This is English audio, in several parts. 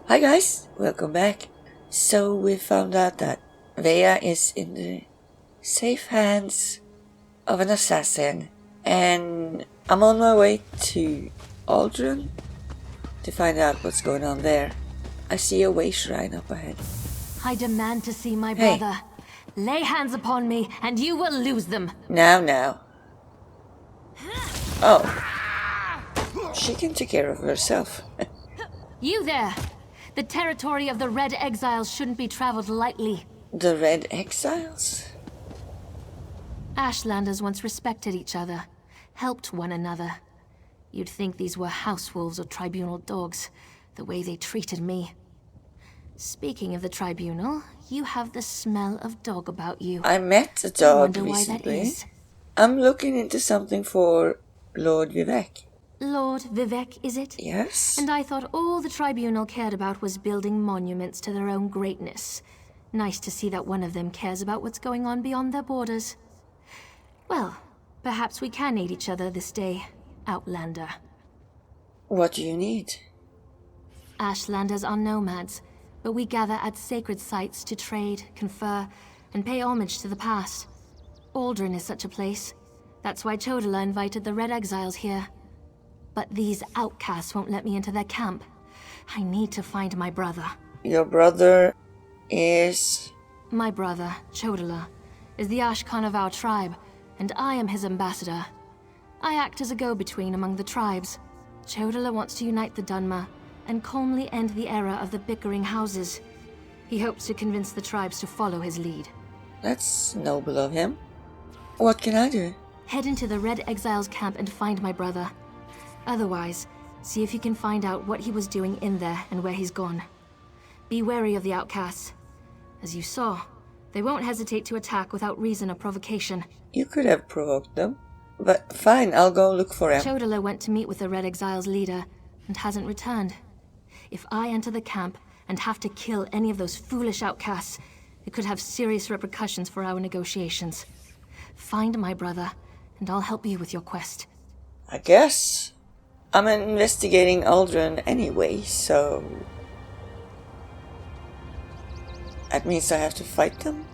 Hi guys, welcome back. So we found out that Veya is in the safe hands of an assassin, and I'm on my way to Aldrin to find out what's going on there. I see a way shrine up ahead. I demand to see my Hey. brother. Lay hands upon me, and you will lose them. Now. Oh. She can take care of herself. You there! The territory of the Red Exiles shouldn't be traveled lightly. The Red Exiles? Ashlanders once respected each other, helped one another. You'd think these were house wolves or tribunal dogs, the way they treated me. Speaking of the tribunal, you have the smell of dog about you. I met a dog I wonder recently. why that is. I'm looking into something for Lord Vivek. Lord Vivek, is it? Yes? And I thought all the tribunal cared about was building monuments to their own greatness. Nice to see that one of them cares about what's going on beyond their borders. Well, perhaps we can aid each other this day, Outlander. What do you need? Ashlanders are nomads, but we gather at sacred sites to trade, confer, and pay homage to the past. Aldrin is such a place. That's why Chodala invited the Red Exiles here. But these outcasts won't let me into their camp. I need to find my brother. Your brother is... My brother, Chodala, is the Ashkan of our tribe, and I am his ambassador. I act as a go-between among the tribes. Chodala wants to unite the Dunmer and calmly end the era of the bickering houses. He hopes to convince the tribes to follow his lead. That's noble of him. What can I do? Head into the Red Exiles camp and find my brother. Otherwise, see if you can find out what he was doing in there and where he's gone. Be wary of the outcasts. As you saw, they won't hesitate to attack without reason or provocation. You could have provoked them. But fine, I'll go look for him. Chodala went to meet with the Red Exiles leader and hasn't returned. If I enter the camp and have to kill any of those foolish outcasts, it could have serious repercussions for our negotiations. Find my brother, and I'll help you with your quest. I guess. I'm investigating Aldrin anyway, so... That means I have to fight them?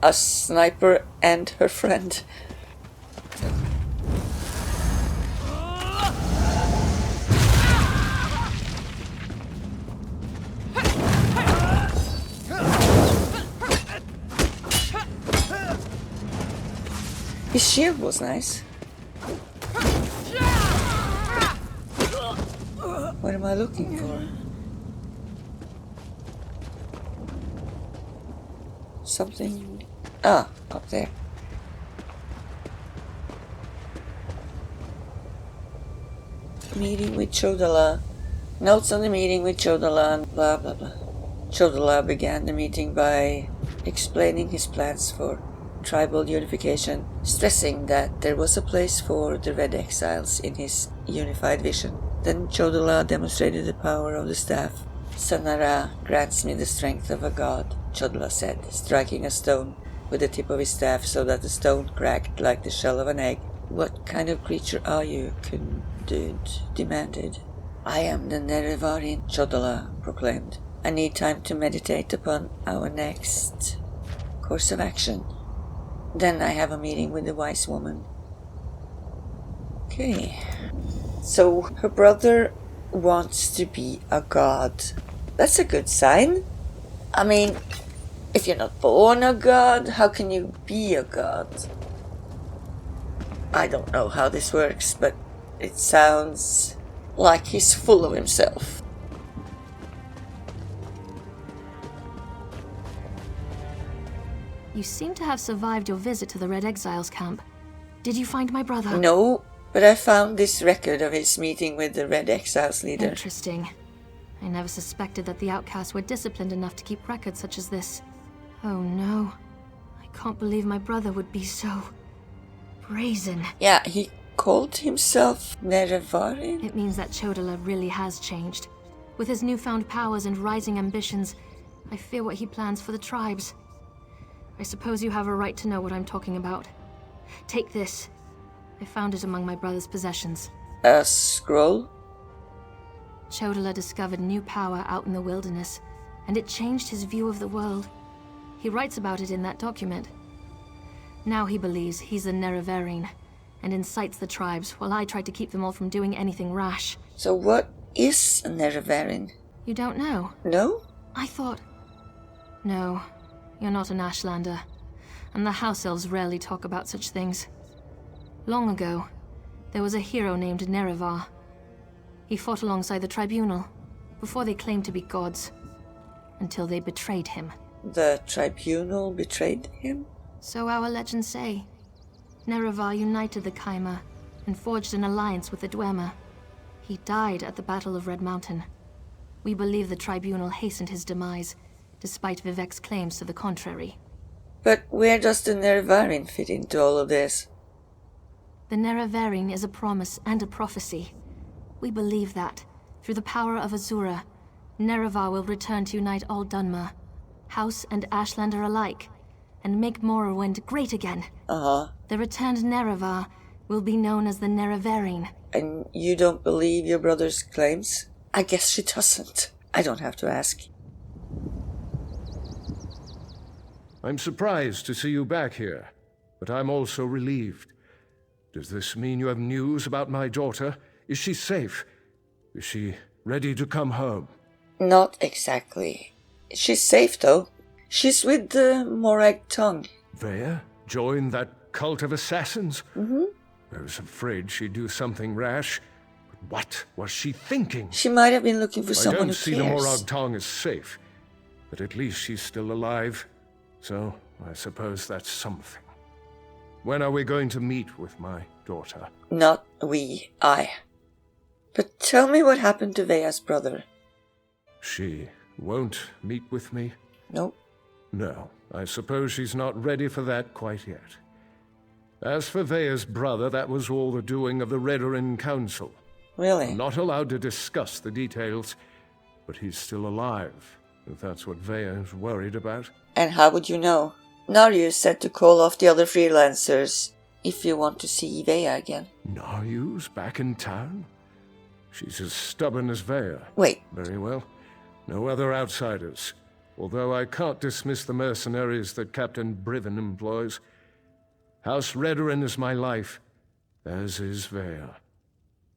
A sniper and her friend. His shield was nice. What am I looking for? Something... Ah, up there. Meeting with Chodala. Notes on the meeting with Chodala, blah blah blah. Chodala began the meeting by explaining his plans for tribal unification, stressing that there was a place for the Red Exiles in his unified vision. Then Chodala demonstrated the power of the staff. Sanara grants me the strength of a god, Chodala said, striking a stone with the tip of his staff so that the stone cracked like the shell of an egg. What kind of creature are you? Kundud demanded. I am the Nerevarin, Chodala proclaimed. I need time to meditate upon our next course of action. Then I have a meeting with the wise woman. Okay. So her brother wants to be a god. That's a good sign. I mean, if you're not born a god, how can you be a god? I don't know how this works, but it sounds like he's full of himself. You seem to have survived your visit to the Red Exiles camp. Did you find my brother? No, but I found this record of his meeting with the Red Exiles leader. Interesting. I never suspected that the outcasts were disciplined enough to keep records such as this. Oh no. I can't believe my brother would be so... brazen. Yeah, he called himself Nerevarin? It means that Chodala really has changed. With his newfound powers and rising ambitions, I fear what he plans for the tribes. I suppose you have a right to know what I'm talking about. Take this. I found it among my brother's possessions. A scroll? Chodala discovered new power out in the wilderness, and it changed his view of the world. He writes about it in that document. Now he believes he's a Nerevarine, and incites the tribes while I try to keep them all from doing anything rash. So what is a Nerevarine? You don't know? No? I thought... No, you're not an Ashlander, and the House Elves rarely talk about such things. Long ago, there was a hero named Nerevar. He fought alongside the Tribunal, before they claimed to be gods, until they betrayed him. The Tribunal betrayed him? So our legends say. Nerevar united the Kaima, and forged an alliance with the Dwemer. He died at the Battle of Red Mountain. We believe the Tribunal hastened his demise, despite Vivek's claims to the contrary. But where does the Nerevarine fit into all of this? The Nerevarine is a promise and a prophecy. We believe that, through the power of Azura, Nerevar will return to unite all Dunmer, House and Ashlander alike, and make Morrowind great again. Uh-huh. The returned Nerevar will be known as the Nerevarine. And you don't believe your brother's claims? I guess she doesn't. I don't have to ask. I'm surprised to see you back here, but I'm also relieved. Does this mean you have news about my daughter? Is she safe? Is she ready to come home? Not exactly. She's safe, though. She's with the Morag Tongue. Veya? Join that cult of assassins? Mm-hmm. I was afraid she'd do something rash. But what was she thinking? She might have been looking for someone who I don't see the cares. Morag Tongue as safe, but at least she's still alive. So, I suppose that's something. When are we going to meet with my daughter? Not we, I. But tell me what happened to Veya's brother. She won't meet with me? Nope. No, I suppose she's not ready for that quite yet. As for Veya's brother, that was all the doing of the Redoran Council. Really? I'm not allowed to discuss the details, but he's still alive, if that's what Veya is worried about. And how would you know? Naryu said to call off the other freelancers if you want to see Veya again. Naryu's back in town? She's as stubborn as Veya. Wait. Very well. No other outsiders. Although I can't dismiss the mercenaries that Captain Brivin employs. House Redoran is my life, as is Veya.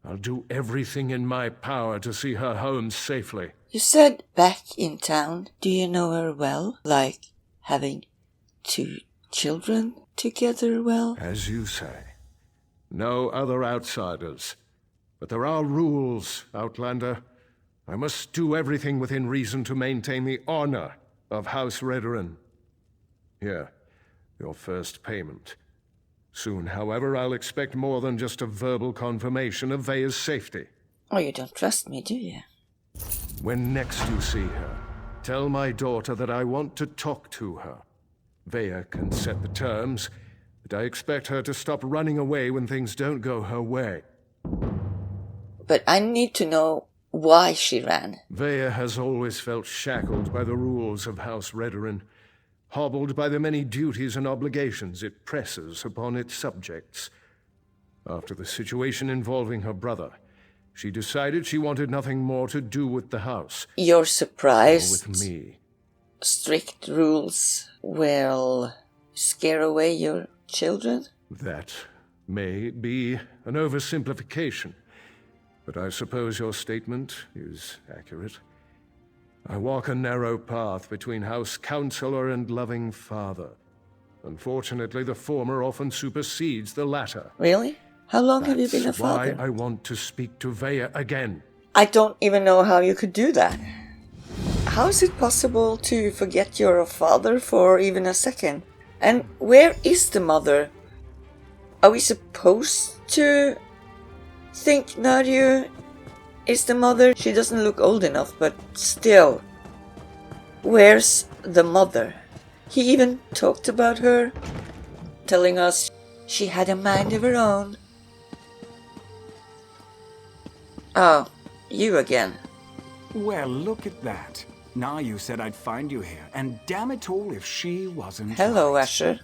I'll do everything in my power to see her home safely. You said back in town. Do you know her well? Like having 2 children together well? As you say. No other outsiders. But there are rules, Outlander. I must do everything within reason to maintain the honor of House Redoran. Here, your first payment. Soon, however, I'll expect more than just a verbal confirmation of Veya's safety. Oh, you don't trust me, do you? When next you see her, tell my daughter that I want to talk to her. Veya can set the terms, but I expect her to stop running away when things don't go her way. But I need to know why she ran. Veya has always felt shackled by the rules of House Redoran, hobbled by the many duties and obligations it presses upon its subjects. After the situation involving her brother, she decided she wanted nothing more to do with the house. You're surprised? Or with me. Strict rules will scare away your children? That may be an oversimplification, but I suppose your statement is accurate. I walk a narrow path between House Counselor and loving father. Unfortunately, the former often supersedes the latter. Really? How long have you been a father? That's why I want to speak to Veya again. I don't even know how you could do that. How is it possible to forget you're a father for even a second? And where is the mother? Are we supposed to think Naryu is the mother? She doesn't look old enough, but still. Where's the mother? He even talked about her, telling us she had a mind of her own. Oh, you again. Well, look at that. Now you said I'd find you here, and damn it all if she wasn't. Hello, right. Asher.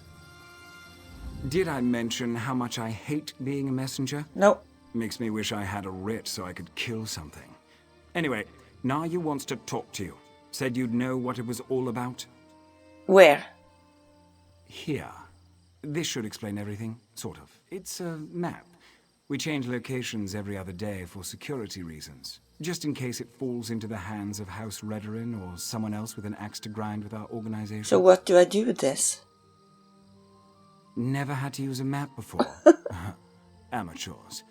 Did I mention how much I hate being a messenger? No. Makes me wish I had a writ so I could kill something. Anyway, Naya wants to talk to you. Said you'd know what it was all about. Where? Here. This should explain everything, sort of. It's a map. We change locations every other day for security reasons. Just in case it falls into the hands of House Redoran or someone else with an axe to grind with our organization. So what do I do with this? Never had to use a map before. Amateurs.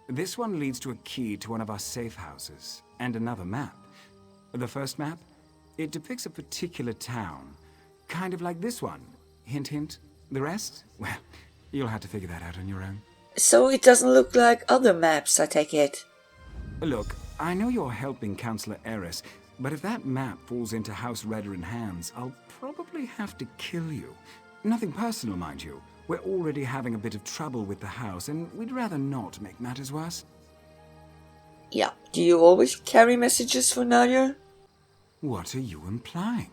This one leads to a key to one of our safe houses, and another map. The first map, it depicts a particular town. Kind of like this one. Hint, hint. The rest? Well, you'll have to figure that out on your own. So it doesn't look like other maps, I take it. Look, I know you're helping Councillor Eris, but if that map falls into House Redoran hands, I'll probably have to kill you. Nothing personal, mind you. We're already having a bit of trouble with the house, and we'd rather not make matters worse. Yeah. Do you always carry messages for Naya? What are you implying?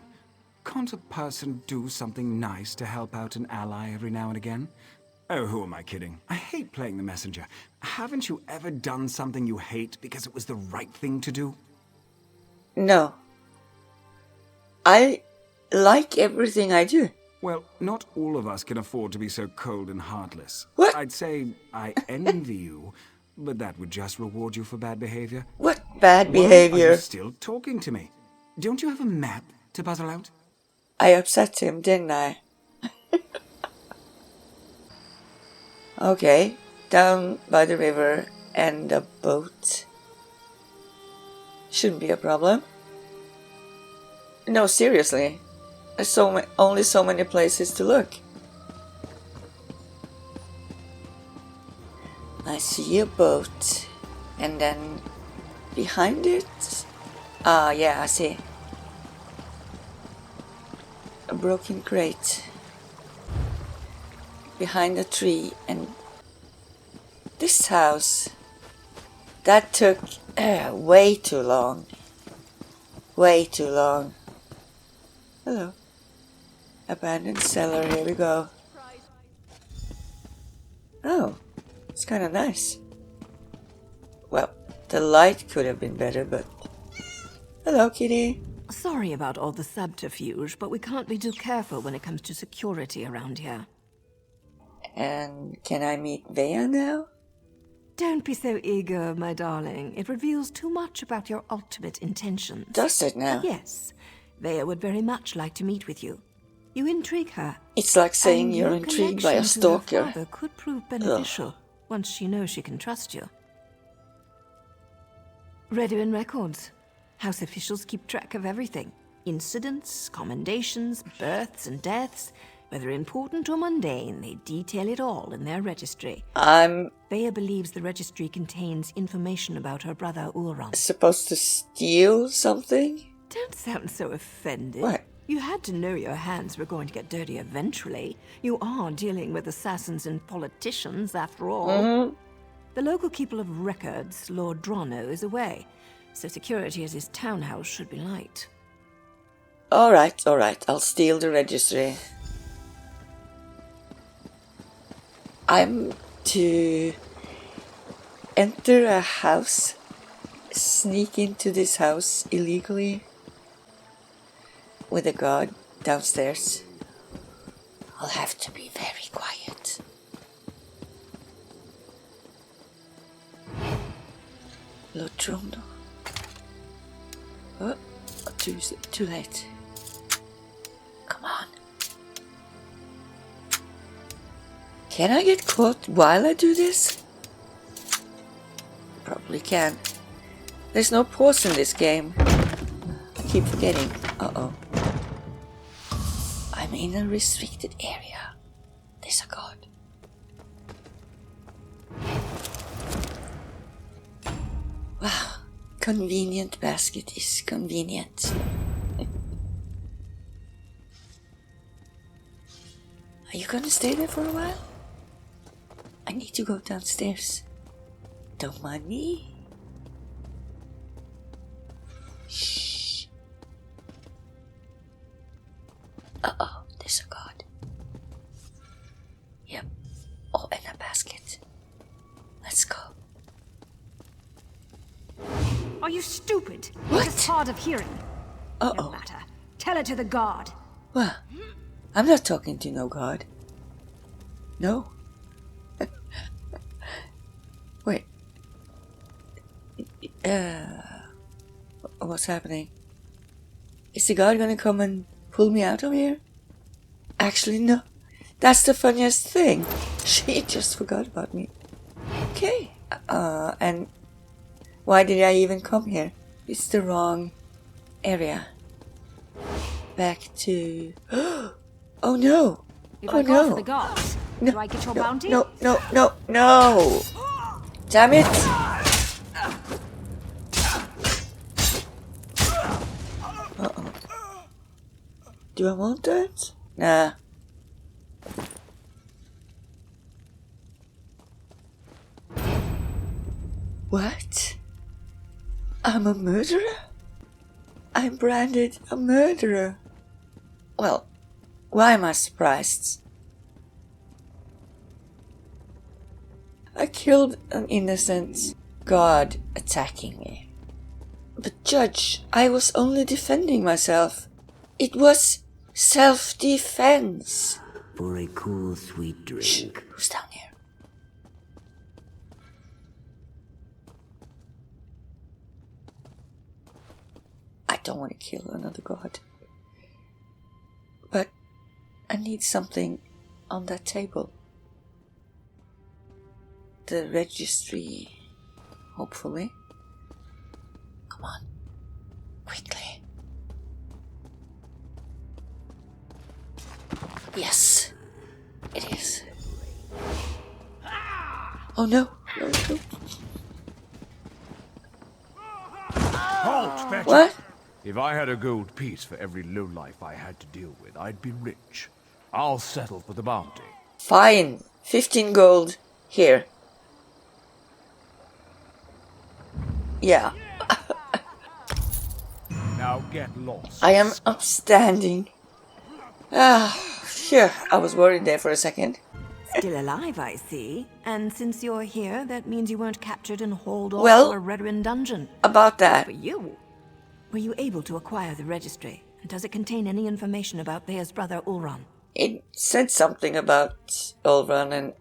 Can't a person do something nice to help out an ally every now and again? Oh, who am I kidding? I hate playing the messenger. Haven't you ever done something you hate because it was the right thing to do? No. I like everything I do. Well, not all of us can afford to be so cold and heartless. What? I'd say I envy you, but that would just reward you for bad behavior. What bad Why are behavior? you still talking to me? Don't you have a map to puzzle out? I upset him, didn't I? Okay, down by the river and a boat. Shouldn't be a problem. No, seriously. There's only so many places to look. I see a boat. And then behind it... Ah, yeah, I see. A broken crate. Behind a tree, and this house, that took way too long. Way too long. Hello. Abandoned cellar, here we go. Oh, it's kind of nice. Well, the light could have been better, but... Hello, kitty. Sorry about all the subterfuge, but we can't be too careful when it comes to security around here. And can I meet Veya now? Don't be so eager, my darling. It reveals too much about your ultimate intentions. Does it now? Yes. Veya would very much like to meet with you. You intrigue her. It's like saying and you're your intrigued by a connection to her stalker. father could prove beneficial once she knows she can trust you. Redoran records. House officials keep track of everything. Incidents, commendations, births and deaths. Whether important or mundane, they detail it all in their registry. I'm Veya believes the registry contains information about her brother Ulron. supposed to steal something? Don't sound so offended. What? You had to know your hands were going to get dirty eventually. You are dealing with assassins and politicians, after all. The local keeper of records, Lord Drono, is away, so security at his townhouse should be light. Alright, I'll steal the registry. I'm to enter a house, sneak into this house illegally with a guard downstairs. I'll have to be very quiet. Lord Drono. Oh, too late. Come on. Can I get caught while I do this? Probably can. There's no pause in this game. I keep forgetting. Uh-oh. I'm in a restricted area. There's a guard. Wow. Convenient basket is convenient. Are you gonna stay there for a while? I need to go downstairs. Don't mind me. Shh. Uh-oh, there's a guard. Yep. Oh, and a basket. Let's go. Are you stupid? What? It's hard of hearing. No Uh-oh. matter. Tell it to the guard. Well, I'm not talking to no god. No. Wait. What's happening? Is the guard gonna come and pull me out of here? Actually, no. That's the funniest thing. She just forgot about me. Okay. And why did I even come here? It's the wrong area. Back to... Oh no! If Oh I call for no! the guards, No, do I get your no, bounty? no, no, no, no! Damn it! Uh-oh. Do I want that? Nah. What? I'm a murderer? I'm branded a murderer. Well, why am I surprised? I killed an innocent god attacking me. But Judge, I was only defending myself. It was self-defense. For a cool, sweet drink. Shh, who's down here? I don't want to kill another god. But I need something on that table. The registry, hopefully. Come on, quickly. Yes, it is. Oh no, no, no. Halt, Fetch! What? If I had a gold piece for every lowlife I had to deal with, I'd be rich. I'll settle for the bounty. Fine, 15 gold here. Yeah, Now get lost. I am upstanding. Phew, I was worried there for a second. Still alive, I see. And since you're here, that means you weren't captured and hauled off Well- to a Redoran dungeon. About that, For you. Were you able to acquire the registry? And does it contain any information about Veya's brother Ulran? it said something about Ulran and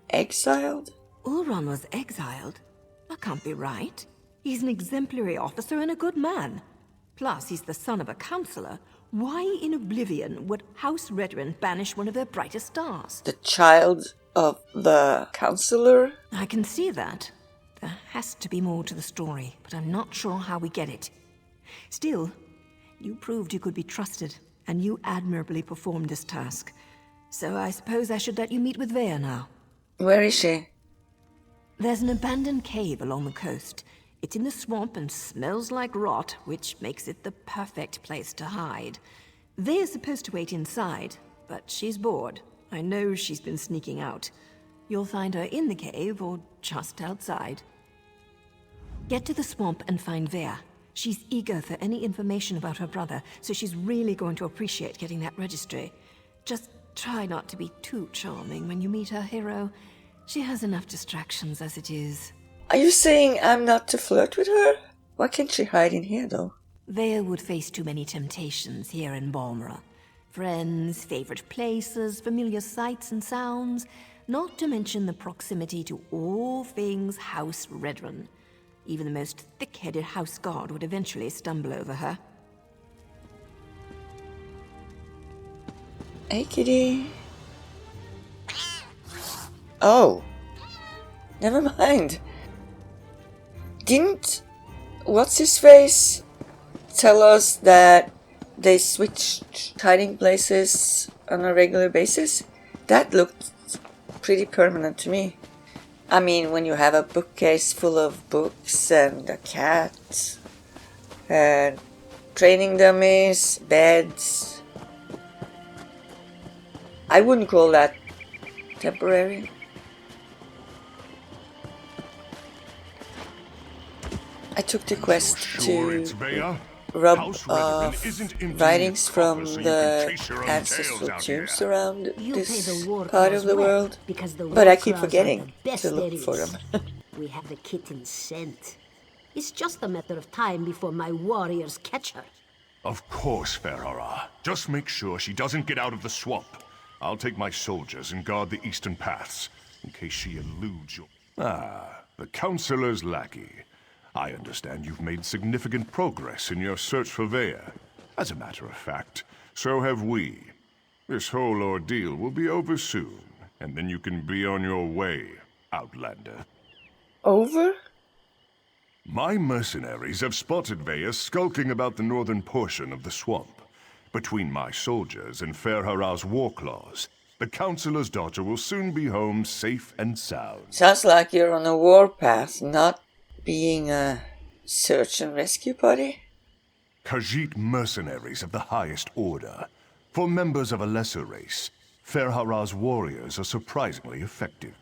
exiled. Ulran was exiled? That can't be right. He's an exemplary officer and a good man. Plus, he's the son of a counselor. Why in Oblivion would House Redoran banish one of their brightest stars? The child of the counselor? I can see that. There has to be more to the story, but I'm not sure how we get it. Still, you proved you could be trusted, and you admirably performed this task. So I suppose I should let you meet with Veya now. Where is she? There's an abandoned cave along the coast. It's in the swamp and smells like rot, which makes it the perfect place to hide. Veya's supposed to wait inside, but she's bored. I know she's been sneaking out. You'll find her in the cave or just outside. Get to the swamp and find Veya. She's eager for any information about her brother, so she's really going to appreciate getting that registry. Just try not to be too charming when you meet her hero. She has enough distractions as it is. Are you saying I'm not to flirt with her? Why can't she hide in here, though? Veya would face too many temptations here in Balmora. Friends, favorite places, familiar sights and sounds, not to mention the proximity to all things House Redoran. Even the most thick-headed house guard would eventually stumble over her. Hey, kitty. Oh. Never mind. Didn't what's-his-face tell us that they switched hiding places on a regular basis? That looked pretty permanent to me. I mean, when you have a bookcase full of books and a cat and training dummies, beds. I wouldn't call that temporary. I took the quest to rub off writings from the ancestral tombs around this part of the world, but I keep forgetting to look for them. We have the kitten scent. It's just a matter of time before my warriors catch her. Of course, Ferhara. Just make sure she doesn't get out of the swamp. I'll take my soldiers and guard the eastern paths, in case she eludes you. Ah, the Councilor's lackey. I understand you've made significant progress in your search for Veya. As a matter of fact, so have we. This whole ordeal will be over soon, and then you can be on your way, Outlander. Over? My mercenaries have spotted Veya skulking about the northern portion of the swamp. Between my soldiers and Ferhara's war claws, the Councilor's daughter will soon be home safe and sound. Sounds like you're on a warpath, not being a search and rescue party. Khajiit mercenaries of the highest order. For members of a lesser race, Ferhara's warriors are surprisingly effective.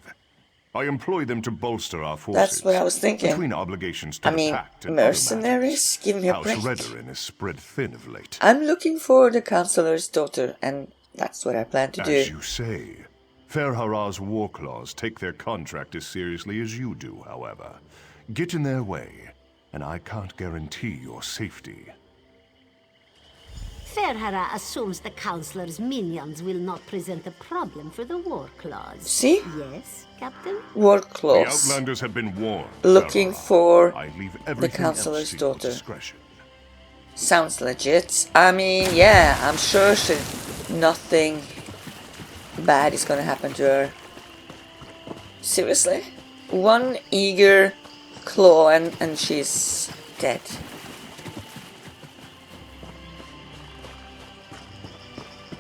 I employ them to bolster our forces. That's what I was thinking. Between obligations to I the mean, Pact and mercenaries? Give me a House break. Redoran is spread thin of late. I'm looking for the Councilor's daughter, and that's what I plan to do. As you say, Ferhara's war claws take their contract as seriously as you do, however. Get in their way, and I can't guarantee your safety. Ferhara assumes the Councilor's minions will not present a problem for the war claws. See? Yes, Captain? War The claws. Outlanders have been warned. Looking Ferhara. for I leave the everything Councilor's else to your daughter. discretion. Sounds legit. I mean, yeah, I'm sure nothing bad is gonna happen to her. Seriously? One eager claw and she's dead.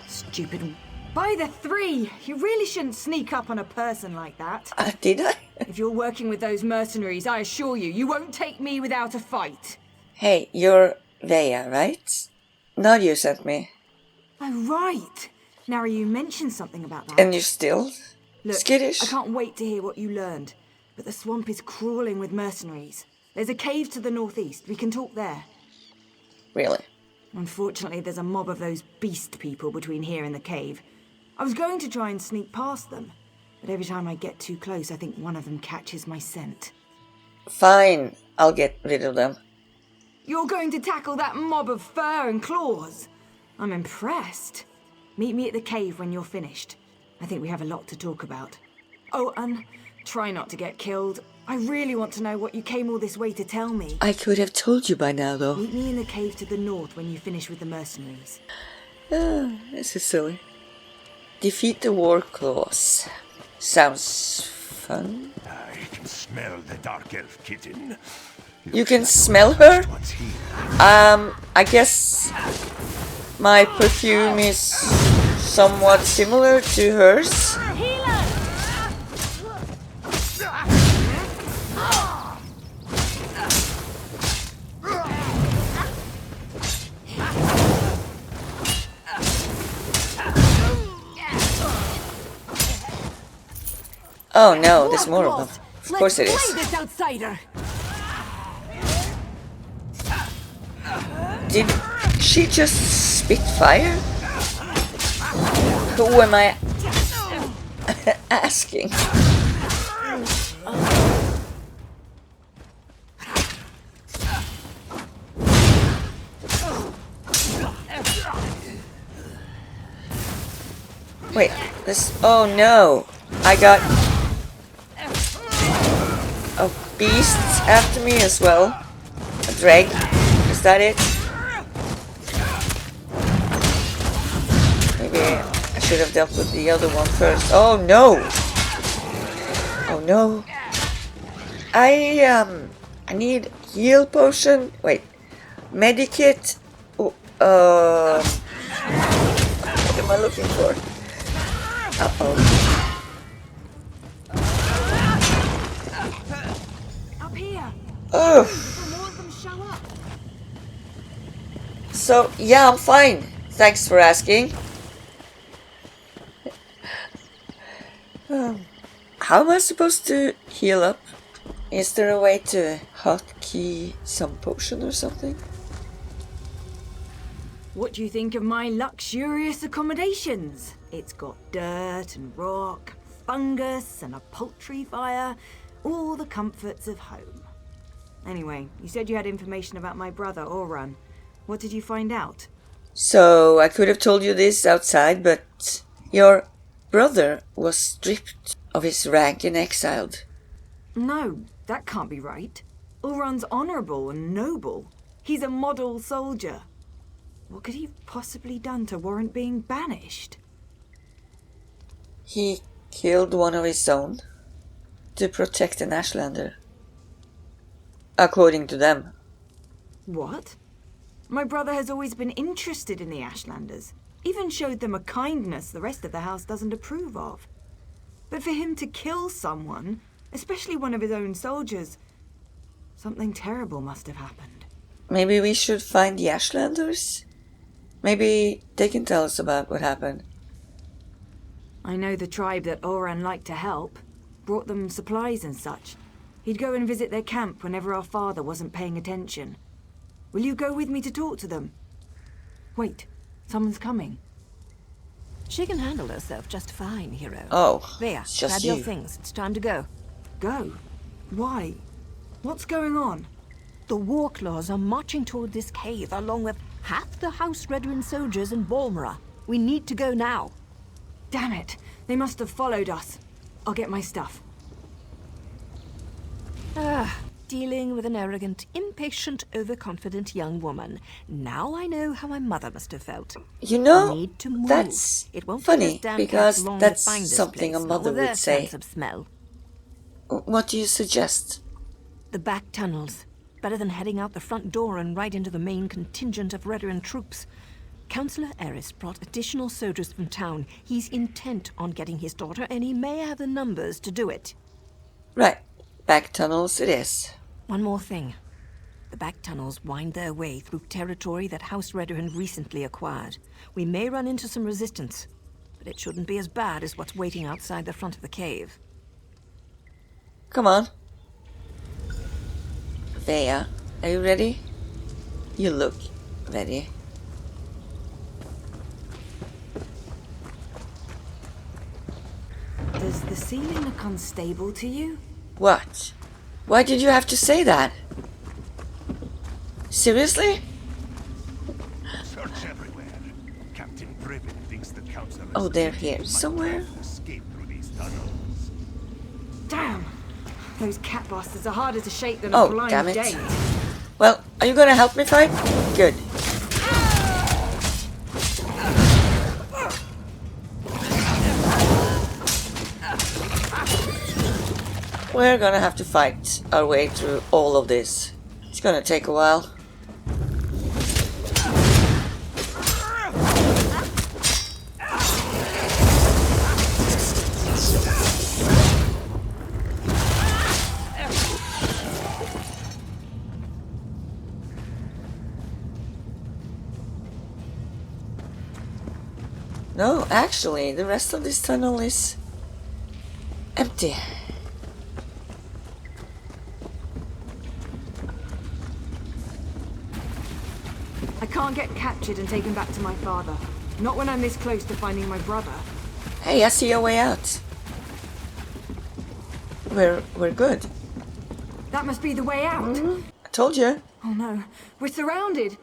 Stupid. By the three! You really shouldn't sneak up on a person like that. Did I? If you're working with those mercenaries, I assure you, you won't take me without a fight. Hey, you're Veya, right? Not you sent me. Oh, right. Now you mentioned something about that. And you're still Look, skittish? I can't wait to hear what you learned. But the swamp is crawling with mercenaries. There's a cave to the northeast. We can talk there. Really? Unfortunately, there's a mob of those beast people between here and the cave. I was going to try and sneak past them, but every time I get too close, I think one of them catches my scent. Fine, I'll get rid of them. You're going to tackle that mob of fur and claws? I'm impressed. Meet me at the cave when you're finished. I think we have a lot to talk about. Oh, and try not to get killed. I really want to know what you came all this way to tell me. I could have told you by now, though. Meet me in the cave to the north when you finish with the mercenaries. This is silly. Defeat the war claws. Sounds fun. I can smell the dark elf kitten. You can smell her? What's here? I guess my perfume is somewhat similar to hers. Oh no, there's more of them. Of course it is. This outsider. Did she just spit fire? Who am I asking? Wait, this. Oh no! I got beasts after me as well. A drag. Is that it? Maybe I should have dealt with the other one first. Oh no! Oh no! I need heal potion. Wait, medikit. Oh, what am I looking for? Uh-oh. Up here. Oh. More of them show up. So, yeah, I'm fine. Thanks for asking. How am I supposed to heal up? Is there a way to hotkey some potion or something? What do you think of my luxurious accommodations? It's got dirt and rock, fungus and a poultry fire, all the comforts of home. Anyway, you said you had information about my brother, Oran. What did you find out? So, I could have told you this outside, but your brother was stripped of his rank and exiled. No, that can't be right. Oran's honorable and noble. He's a model soldier. What could he have possibly done to warrant being banished? He killed one of his own to protect an Ashlander. According to them. What? My brother has always been interested in the Ashlanders. Even showed them a kindness the rest of the house doesn't approve of. But for him to kill someone, especially one of his own soldiers, something terrible must have happened. Maybe we should find the Ashlanders? Maybe they can tell us about what happened. I know the tribe that Oran liked to help. Brought them supplies and such. He'd go and visit their camp whenever our father wasn't paying attention. Will you go with me to talk to them? Wait, someone's coming. She can handle herself just fine, hero. Oh, Veya, it's just grab you. your things. It's time to go. Go? Why? What's going on? The Warclaws are marching toward this cave along with half the House Redoran soldiers in Balmora. We need to go now. Damn it! They must have followed us. I'll get my stuff. Dealing with an arrogant, impatient, overconfident young woman. Now I know how my mother must have felt. You know, Need to move. that's It won't funny, take us damn because cats long to that's find this something place, a not mother with their would say. sense of smell. What do you suggest? The back tunnels. Better than heading out the front door and right into the main contingent of Redoran troops. Councillor Eris brought additional soldiers from town. He's intent on getting his daughter, and he may have the numbers to do it. Right, back tunnels it is. One more thing. The back tunnels wind their way through territory that House Redoran recently acquired. We may run into some resistance, but it shouldn't be as bad as what's waiting outside the front of the cave. Come on. Veya, are you ready? You look ready. Does the ceiling look unstable to you? What? Why did you have to say that? Seriously? Search everywhere. Captain Privet thinks the council. Oh, they're here somewhere. Escape through these tunnels. Damn! Those cat bastards are harder to shake than a Oh, blind damn it. date. Well, are you gonna help me fight? Good. We're gonna have to fight our way through all of this. It's gonna take a while. No, actually, the rest of this tunnel is empty. I can't get captured and taken back to my father. Not when I'm this close to finding my brother. Hey, I see a way out. We're good. That must be the way out. I told you. Oh no, we're surrounded.